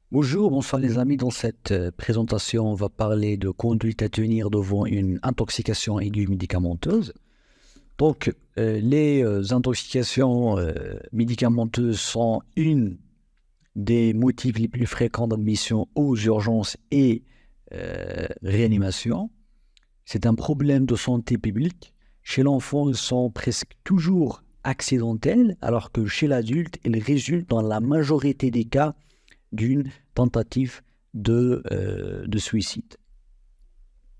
Bonjour, bonsoir les amis. Dans cette présentation, on va parler de conduite à tenir devant une intoxication aiguë médicamenteuse. Donc, les intoxications médicamenteuses sont une des motifs les plus fréquents d'admission aux urgences et réanimation. C'est un problème de santé publique. Chez l'enfant, ils sont presque toujours accidentels, alors que chez l'adulte, ils résultent dans la majorité des cas d'une tentative de suicide.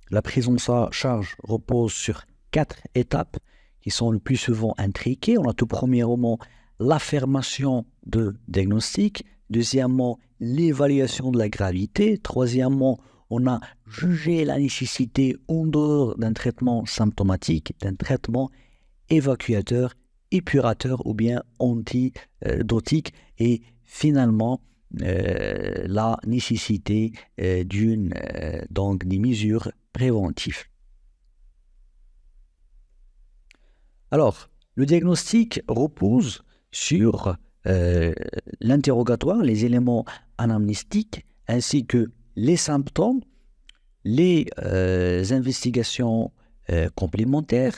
La prise en charge repose sur 4 étapes qui sont le plus souvent intriquées. On a tout premièrement l'affirmation de diagnostic, deuxièmement l'évaluation de la gravité, troisièmement on a jugé la nécessité en dehors d'un traitement symptomatique, d'un traitement évacuateur, épurateur ou bien antidotique et finalement la nécessité donc des mesures préventives. Alors, le diagnostic repose sur l'interrogatoire, les éléments anamnéstiques, ainsi que les symptômes, les investigations complémentaires,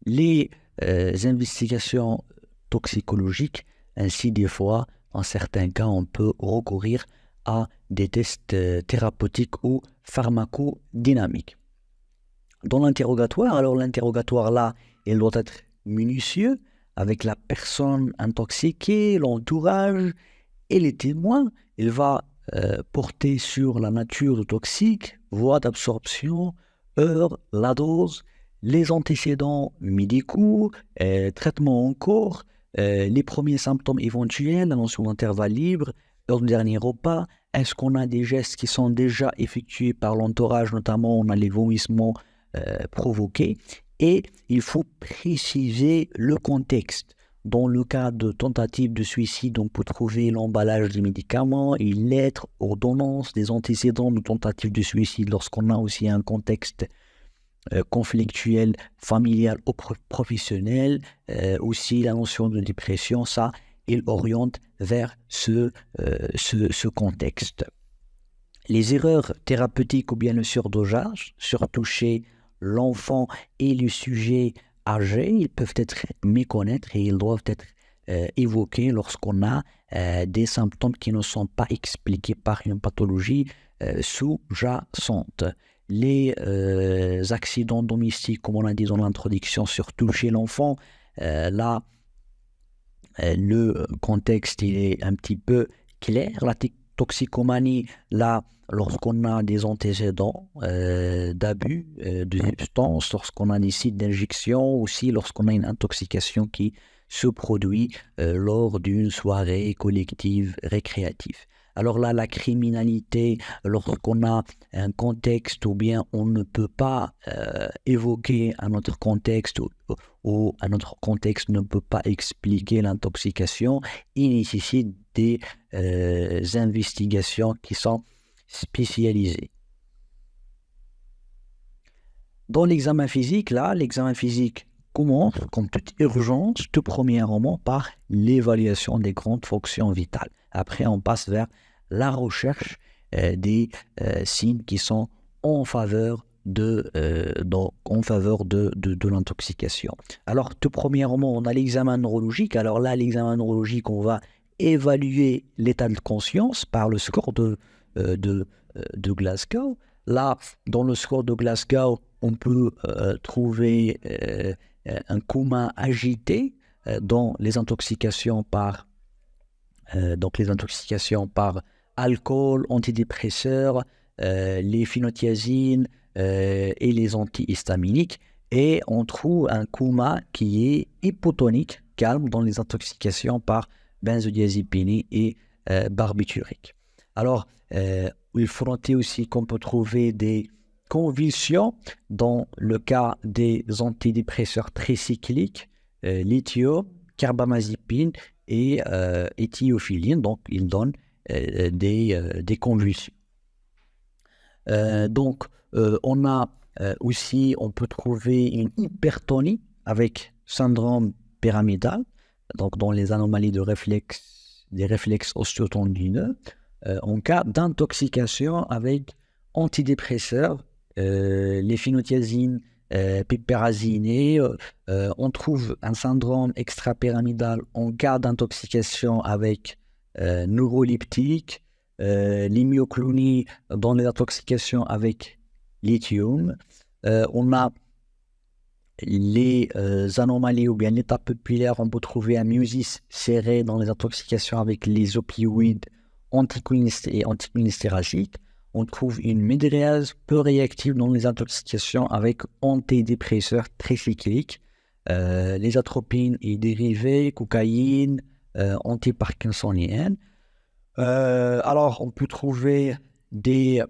les investigations toxicologiques, ainsi des fois, en certains cas, on peut recourir à des tests thérapeutiques ou pharmacodynamiques. Dans l'interrogatoire, alors l'interrogatoire là, il doit être minutieux avec la personne intoxiquée, l'entourage et les témoins. Il va porter sur la nature du toxique, voie d'absorption, heure, la dose, les antécédents médicaux, traitement en cours, les premiers symptômes éventuels, la notion d'intervalle libre, heure du dernier repas. Est-ce qu'on a des gestes qui sont déjà effectués par l'entourage, notamment on a les vomissements provoqués, et il faut préciser le contexte. Dans le cas de tentative de suicide, on peut trouver l'emballage des médicaments, une lettre, ordonnance, des antécédents de tentative de suicide lorsqu'on a aussi un contexte conflictuel, familial ou professionnel, aussi la notion de dépression, ça, il oriente vers ce contexte. Les erreurs thérapeutiques ou bien le surdosage, surtout chez l'enfant et le sujet âgé, ils peuvent être méconnaître et ils doivent être évoqués lorsqu'on a des symptômes qui ne sont pas expliqués par une pathologie sous-jacente. Les accidents domestiques, comme on a dit dans l'introduction, surtout chez l'enfant, là, le contexte il est un petit peu clair. La toxicomanie, là, lorsqu'on a des antécédents d'abus de substances, lorsqu'on a des sites d'injection, aussi lorsqu'on a une intoxication qui se produit lors d'une soirée collective récréative. Alors là, la criminalité, lorsqu'on a un contexte ou bien on ne peut pas évoquer un autre contexte ou un autre contexte ne peut pas expliquer l'intoxication, il nécessite des investigations qui sont spécialisées. Dans l'examen physique, là, l'examen physique commence, comme toute urgence, tout premièrement par l'évaluation des grandes fonctions vitales. Après, on passe vers la recherche des signes qui sont en faveur de l'intoxication. Alors, tout premièrement, on a l'examen neurologique. Alors là, l'examen neurologique, on va évaluer l'état de conscience par le score de Glasgow. Là, dans le score de Glasgow, on peut trouver un coma agité dans les intoxications par alcool, antidépresseurs, les phénothiazines et les antihistaminiques. Et on trouve un coma qui est hypotonique, calme, dans les intoxications par benzodiazépines et barbiturique. Alors, il faut noter aussi qu'on peut trouver des convulsions dans le cas des antidépresseurs tricycliques, lithium, carbamazépine et éthiophiline, donc ils donnent des convulsions. On peut trouver une hypertonie avec syndrome pyramidal, donc dans les anomalies des réflexes osteotendineux. en cas d'intoxication avec antidépresseurs, les phénothiazines, piperazine, et on trouve un syndrome extrapyramidal en cas d'intoxication avec neuroleptiques, les myoclonies dans les intoxications avec lithium. On a les anomalies ou bien l'état pupillaire, on peut trouver un musis serré dans les intoxications avec les opioïdes et anticholinestéragiques. On trouve une midriase peu réactive dans les intoxications avec antidépresseurs tricycliques, les atropines et dérivés, cocaïne, antiparkinsoniennes. Alors, on peut trouver des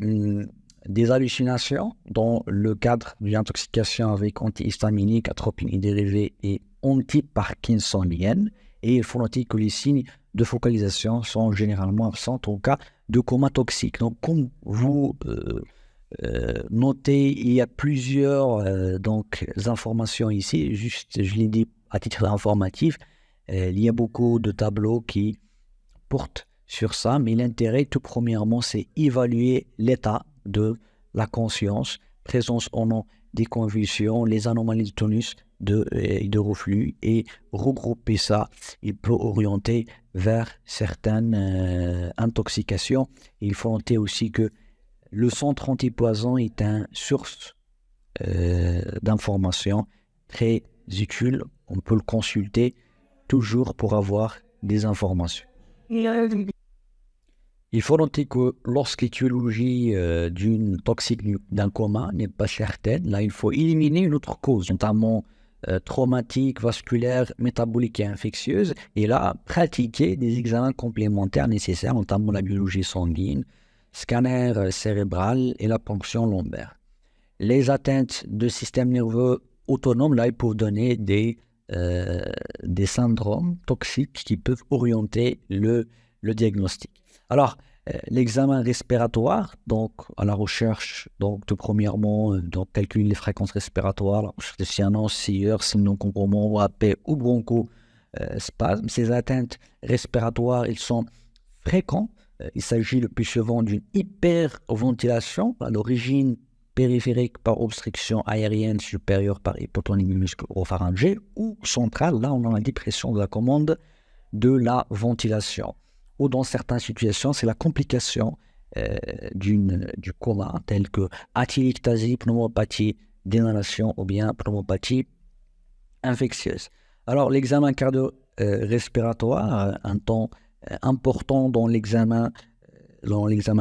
hallucinations dans le cadre d'une intoxication avec antihistaminique, atropine et dérivés et antiparkinsoniennes. Et il faut noter que les signes de focalisation sont généralement absents en cas de coma toxique. Donc, comme vous notez, il y a plusieurs informations ici. Juste, je l'ai dit à titre informatif, il y a beaucoup de tableaux qui portent sur ça, mais l'intérêt, tout premièrement, c'est évaluer l'état de la conscience, présence ou non des convulsions, les anomalies de tonus et de reflux, et regrouper ça, il peut orienter vers certaines intoxications. Il faut noter aussi que le centre antipoison est une source d'informations très utile. On peut le consulter toujours pour avoir des informations. Il faut noter que lorsqu'étiologie d'une toxique d'un coma n'est pas certaine, là il faut éliminer une autre cause, notamment traumatique, vasculaire, métabolique et infectieuse, et là pratiquer des examens complémentaires nécessaires, notamment la biologie sanguine, scanner cérébral et la ponction lombaire. Les atteintes de système nerveux autonome, là ils peuvent donner des syndromes toxiques qui peuvent orienter le diagnostic. Alors, l'examen respiratoire, donc à la recherche, donc tout premièrement, calculer les fréquences respiratoires, la recherche de cyanose, SIER, sinon-comprimant, AP ou bronchospasme. Ces atteintes respiratoires, ils sont fréquents. Il s'agit le plus souvent d'une hyperventilation à l'origine périphérique par obstruction aérienne supérieure par hypotonie musculo-pharyngée ou centrale. Là, on a la dépression de la commande de la ventilation. Ou dans certaines situations, c'est la complication du coma, telle que atelectasie, pneumopathie d'inhalation ou bien pneumopathie infectieuse. Alors, l'examen cardio-respiratoire, un temps important dans l'examen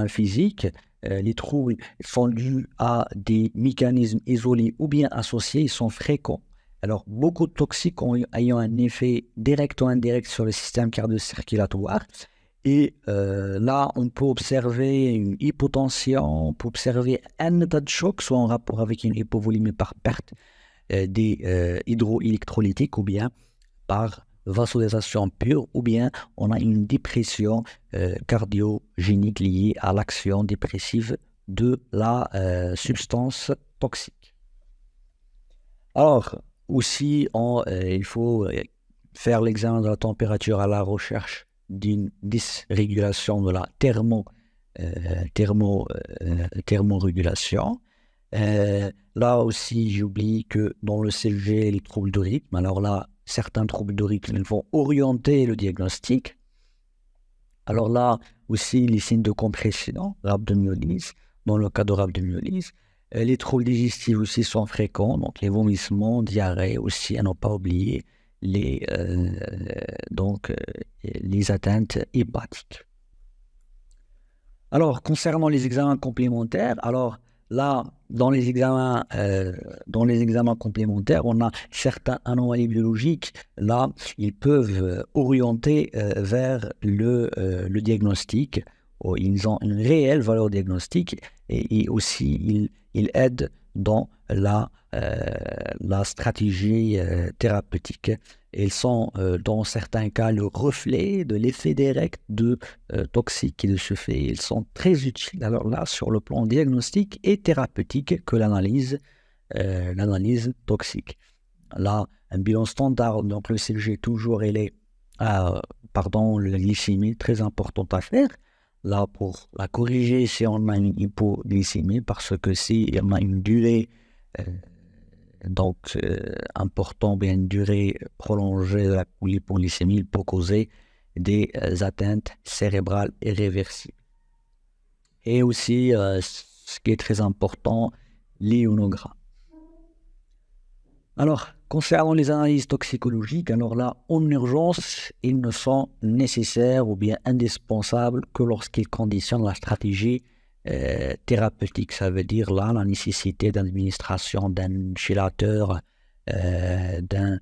physique, les troubles sont dus à des mécanismes isolés ou bien associés, ils sont fréquents. Alors, beaucoup de toxiques ayant un effet direct ou indirect sur le système cardio-circulatoire. Et là, on peut observer une hypotension, on peut observer un état de choc, soit en rapport avec une hypovolémie par perte des hydroélectrolytiques ou bien par vasodilatation pure, ou bien on a une dépression cardiogénique liée à l'action dépressive de la substance toxique. Alors, aussi, il faut faire l'examen de la température à la recherche d'une dysrégulation de la thermorégulation. Là aussi, j'oublie que dans le CG, les troubles de rythme, alors là, certains troubles de rythme ils vont orienter le diagnostic. Alors là aussi, les signes de compression, rhabdomyolyse, dans le cas de rhabdomyolyse. Les troubles digestifs aussi sont fréquents, donc les vomissements, diarrhée aussi, à ne pas oublier les atteintes hépatiques. Alors, concernant les examens complémentaires, alors là, dans les examens complémentaires, on a certaines anomalies biologiques. Là, ils peuvent orienter vers le diagnostic. Ils ont une réelle valeur diagnostique et aussi ils aident dans la stratégie thérapeutique. Ils sont dans certains cas le reflet de l'effet direct de toxiques et de ce fait, ils sont très utiles. Alors là, sur le plan diagnostique et thérapeutique que l'analyse toxique. Là, un bilan standard, donc le CG toujours, la glycémie, très importante à faire. là pour la corriger si on a une hypoglycémie, parce que si on a une durée importante, bien une durée prolongée de l'hypoglycémie, il peut causer des atteintes cérébrales irréversibles. Et aussi, ce qui est très important, l'ionogrammes. Alors, concernant les analyses toxicologiques, alors là, en urgence, ils ne sont nécessaires ou bien indispensables que lorsqu'ils conditionnent la stratégie thérapeutique. Ça veut dire là la nécessité d'administration d'un chélateur, d'un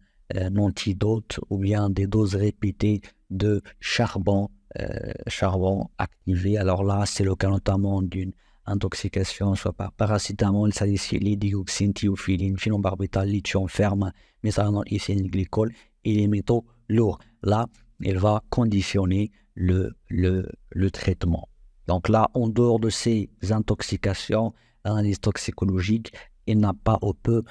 antidote ou bien des doses répétées de charbon activé. Alors là, c'est le cas notamment d'une intoxication, soit par paracétamol, salicylate, dioxine, thiophiline, phenobarbital, lithium, ferme, méthanol, ethylène glycol et les métaux lourds. Là, il va conditionner le traitement. Donc là, en dehors de ces intoxications, l'analyse toxicologique, il n'a pas ou peu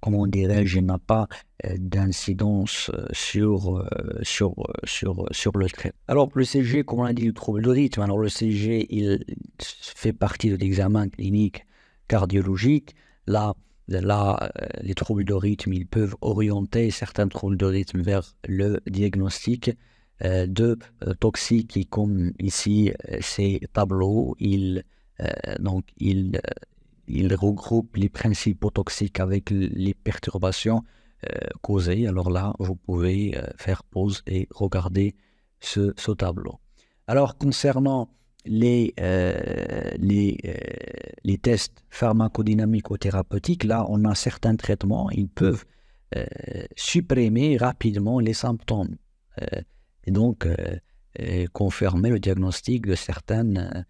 comment dirais-je, il n'a pas d'incidence sur le traitement. Alors, le CG, comme on a dit, le trouble de rythme. Alors, le CG, il fait partie de l'examen clinique cardiologique. Là, les troubles de rythme, ils peuvent orienter certains troubles de rythme vers le diagnostic de toxiques. Et comme ici, ces tableaux, il regroupe les principaux toxiques avec les perturbations causées. Alors là, vous pouvez faire pause et regarder ce tableau. Alors, concernant les tests pharmacodynamiques ou thérapeutiques, là, on a certains traitements, ils peuvent supprimer rapidement les symptômes et donc confirmer le diagnostic de certaines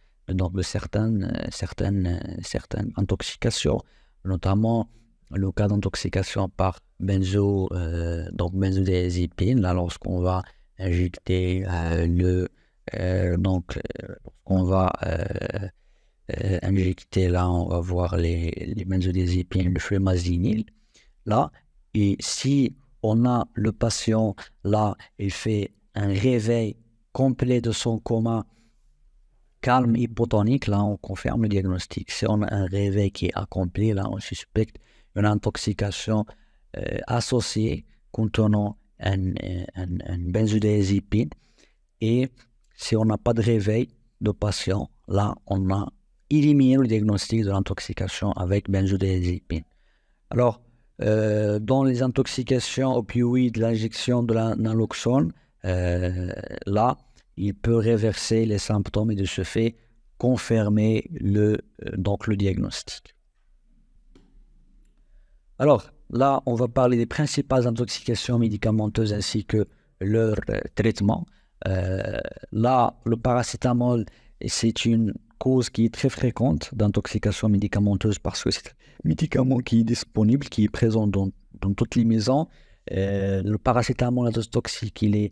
intoxications, notamment le cas d'intoxication par benzodiazépine, là lorsqu'on va injecter injecter, là on va voir les benzodiazépines, le flumazenil, là, et si on a le patient, là, il fait un réveil complet de son coma, calme, hypotonique, là on confirme le diagnostic. Si on a un réveil qui est accompli, là on suspecte une intoxication associée contenant une benzodiazépine. Et si on n'a pas de réveil de patient, là on a éliminé le diagnostic de l'intoxication avec benzodiazépine. Alors, dans les intoxications opioïdes, l'injection de la naloxone, là, il peut réverser les symptômes et de ce fait confirmer le diagnostic. Alors là, on va parler des principales intoxications médicamenteuses ainsi que leur traitement. Là, le paracétamol, c'est une cause qui est très fréquente d'intoxication médicamenteuse parce que c'est un médicament qui est disponible, qui est présent dans toutes les maisons. Le paracétamol, la dose toxique, il est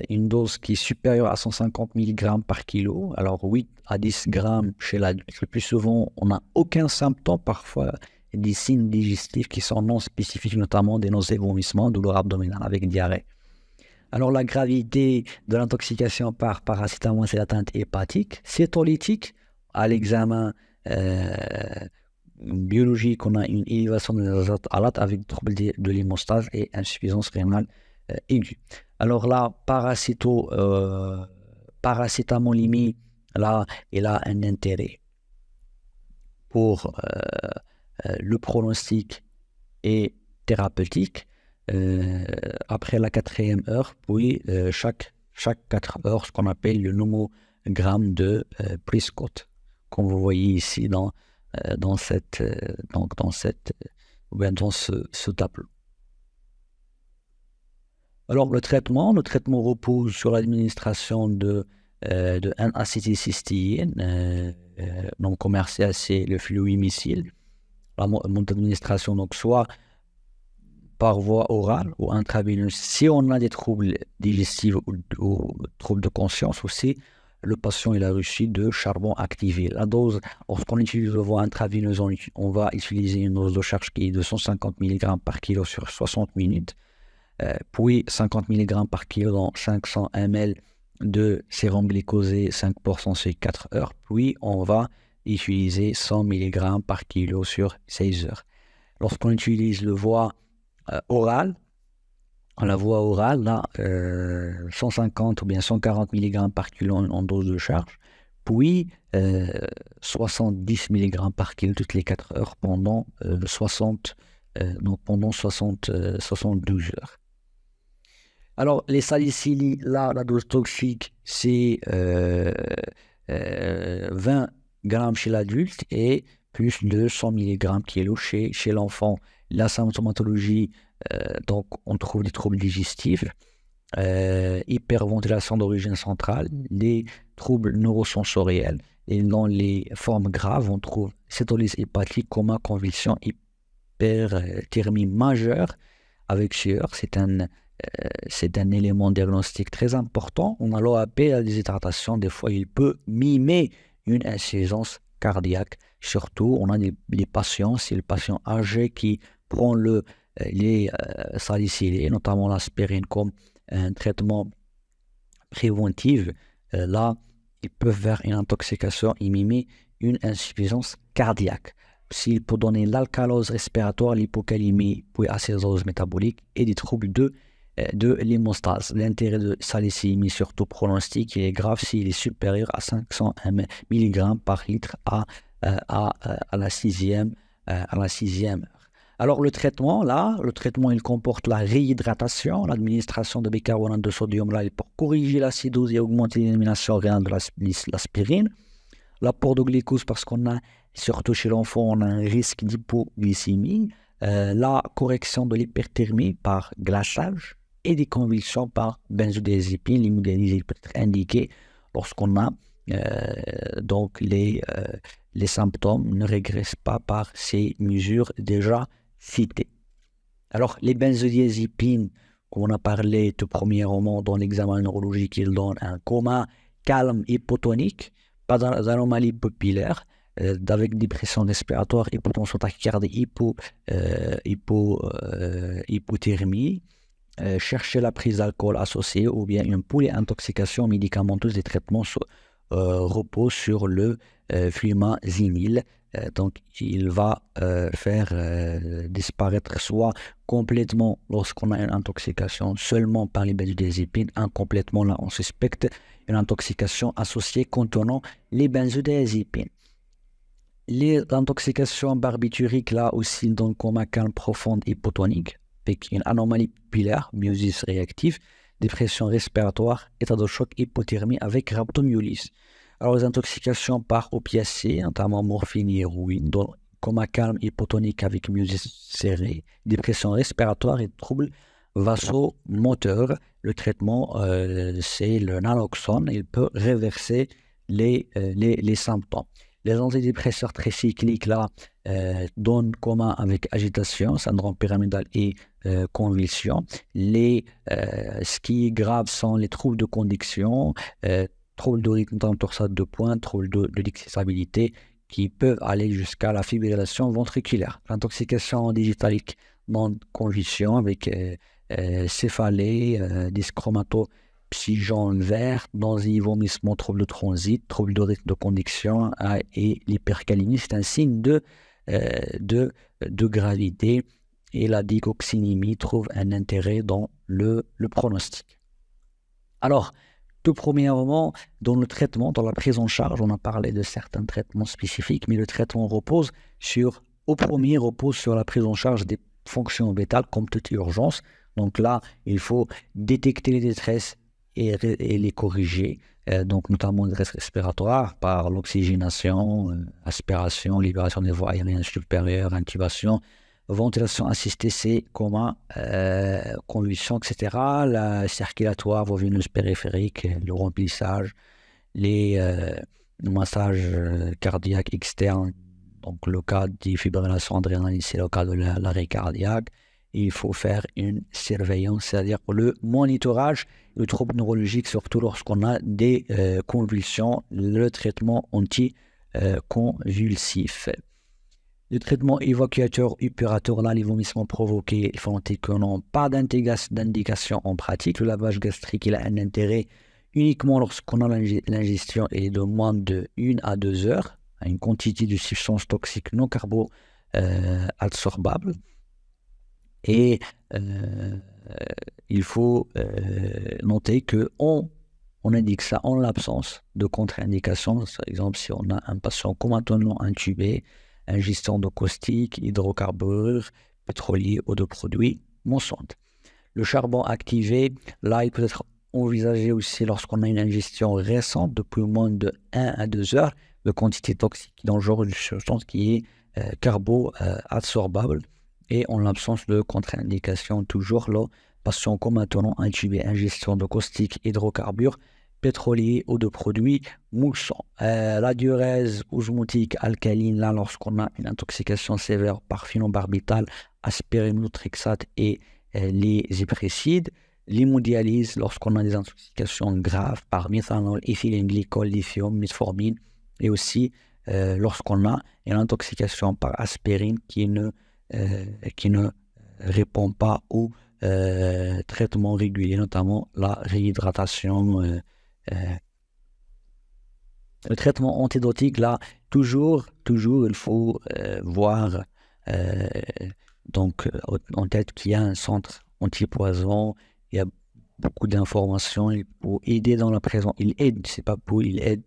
une dose qui est supérieure à 150 mg par kilo. Alors 8 à 10 grammes chez l'adulte. Le plus souvent, on n'a aucun symptôme, parfois des signes digestifs qui sont non spécifiques, notamment des nausées, vomissements, douleurs abdominales avec diarrhée. Alors la gravité de l'intoxication par paracétamol, c'est l'atteinte hépatique, cétolytique. À l'examen biologique, on a une élévation de l'azote alate avec trouble de l'hémostase et insuffisance rénale aiguë. Alors là, paracétamolémie, là, il a un intérêt pour le pronostic et thérapeutique après la 4e heure, puis chaque 4 heures, ce qu'on appelle le nomogramme de Prescott, comme vous voyez ici dans ce tableau. Alors le traitement repose sur l'administration de N-acétylcystéine, non commercial, c'est le fluimicine. La mode d'administration, donc soit par voie orale ou intraveineuse. Si on a des troubles digestifs ou troubles de conscience aussi, le patient il a reçu de charbon activé. La dose, lorsqu'on utilise la voie intraveineuse, on va utiliser une dose de charge qui est de 150 mg par kilo sur 60 minutes. puis 50 mg par kilo dans 500 ml de sérum glycosé 5% sur 4 heures, puis on va utiliser 100 mg par kilo sur 16 heures. Lorsqu'on utilise le voie orale, la voie orale, là, 150 ou bien 140 mg par kilo en dose de charge, puis 70 mg par kilo toutes les 4 heures pendant 72 heures. Alors, les salicyliques, là, la dose toxique, c'est 20 grammes chez l'adulte et plus de 100 mg kilo chez l'enfant. La symptomatologie, donc on trouve des troubles digestifs, hyperventilation d'origine centrale, des troubles neurosensoriels, et dans les formes graves, on trouve cétolyse hépatique, coma, convulsion, hyperthermie majeure avec sueur. C'est un élément diagnostique très important. On a l'OAP, la déshydratation, des fois il peut mimer une insuffisance cardiaque. Surtout, on a les patients, c'est le patient âgé qui prend les salicylés, notamment l'aspirine, comme un traitement préventif. Là, ils peuvent vers une intoxication et mimer une insuffisance cardiaque. S'il peut donner l'alcalose respiratoire, l'hypocalémie, puis acétose métabolique et des troubles de l'hémostase. L'intérêt de salicylémie, surtout pronostic, il est grave s'il est supérieur à 500 mg par litre à la sixième heure. Alors le traitement, il comporte la réhydratation, l'administration de bicarbonate de sodium là, pour corriger l'acidose et augmenter l'élimination rénale de l'aspirine. L'apport de glucose, parce qu'on a, surtout chez l'enfant, on a un risque d'hypoglycémie. La correction de l'hyperthermie par glaçage et des convulsions par benzodiazépine. L'immobilisation peut être indiquée lorsqu'on a donc les symptômes ne régressent pas par ces mesures déjà citées. Alors, les benzodiazépines, comme on a parlé tout premièrement dans l'examen neurologique, ils donnent un coma calme hypotonique, pas d'anomalie pupillaire, avec dépression respiratoire, hypotension tachycardie, hypothermie. Chercher la prise d'alcool associée ou bien une polyintoxication médicamenteuse. Des traitements reposent sur le flumazenil. Donc, il va faire disparaître soit complètement lorsqu'on a une intoxication seulement par les benzodiazépines, incomplètement là on suspecte une intoxication associée contenant les benzodiazépines. L'intoxication barbiturique là aussi dans le coma calme profonde hypotonique, avec une anomalie pupillaire, myosis réactive, dépression respiratoire, état de choc, hypothermie avec rhabdomyolyse. Alors les intoxications par opiacés, notamment morphine et héroïne, dans coma calme hypotonique avec myosis serré, dépression respiratoire et troubles vasomoteurs. Le traitement, c'est le naloxone, il peut réverser les symptômes. Les antidépresseurs tricycliques là donnent coma avec agitation, syndrome pyramidal et convulsion. Ce qui est grave sont les troubles de conduction, troubles de rythme torsade de pointe, troubles de l'excitabilité qui peuvent aller jusqu'à la fibrillation ventriculaire. L'intoxication digitalique non-convulsion avec céphalée, dyschromatopsie vert, nausée, vomissement, trouble de transit, trouble de rythme de conduction et l'hypercalémie. C'est un signe de gravité et la digoxinémie trouve un intérêt dans le pronostic. Alors, tout premièrement, dans le traitement, dans la prise en charge, on a parlé de certains traitements spécifiques, mais le traitement repose sur la prise en charge des fonctions vitales comme toute urgence. Donc là, il faut détecter les détresses et les corriger, donc notamment les détresses respiratoires par l'oxygénation, aspiration, libération des voies aériennes supérieures, intubation, ventilation assistée, c'est coma, convulsion, etc. La circulatoire, voie veineuse périphérique, le remplissage, les massages cardiaques externes. Donc le cas de fibrillation adrénaline, c'est le cas de l'arrêt cardiaque. Il faut faire une surveillance, c'est-à-dire le monitorage du trouble neurologique, surtout lorsqu'on a des convulsions, le traitement anti-convulsif. Les traitements évacuateurs épurateur, là, les vomissements provoqués, ils font que n'ont pas d'indication en pratique. Le lavage gastrique, il a un intérêt uniquement lorsqu'on a l'ingestion et de moins de 1 à 2 heures, à une quantité de substances toxiques non carbo-absorbables. Et il faut noter qu'on indique ça en l'absence de contre-indication. Par exemple, si on a un patient comatonnement intubé, ingestion de caustique, hydrocarbures, pétroliers ou de produits moussants. Le charbon activé, là, il peut être envisagé aussi lorsqu'on a une ingestion récente depuis moins de 1 à 2 heures de quantité toxique dans le genre de substance qui est carbo-absorbable. Et en l'absence de contre-indication, toujours le patient comatonnement intubé, ingestion de caustique, hydrocarbures, pétroliers ou de produits moussants. La diurèse osmotique alcaline, là, lorsqu'on a une intoxication sévère par phenobarbital, aspirine, méthotrexate et les hypricides. L'hémodialyse, lorsqu'on a des intoxications graves par méthanol, éthylène-glycol, lithium, metformine, et aussi lorsqu'on a une intoxication par aspirine qui ne répond pas au traitement régulier, notamment la réhydratation. Le traitement antidotique, là, toujours, il faut voir donc en tête qu'il y a un centre antipoison, il y a beaucoup d'informations pour aider dans la prise en charge. Il aide, c'est pas pour, il aide.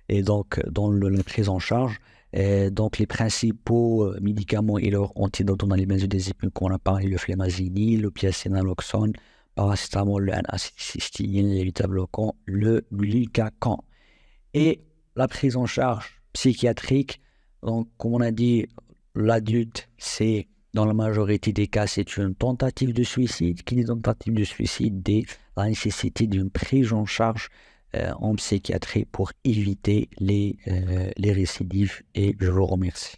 Et donc, dans la prise en charge, donc les principaux médicaments et leurs antidotes dans les benzodiazépines qu'on a parlé, le flumazenil, le piacenaloxone, paracétamol, le N-acétylcysteine, les bêta-bloquants, le glucacan. Et la prise en charge psychiatrique, donc comme on a dit, l'adulte, c'est dans la majorité des cas, c'est une tentative de suicide. Qui dit tentative de suicide dit la nécessité d'une prise en charge en psychiatrie pour éviter les récidives. Et je vous remercie.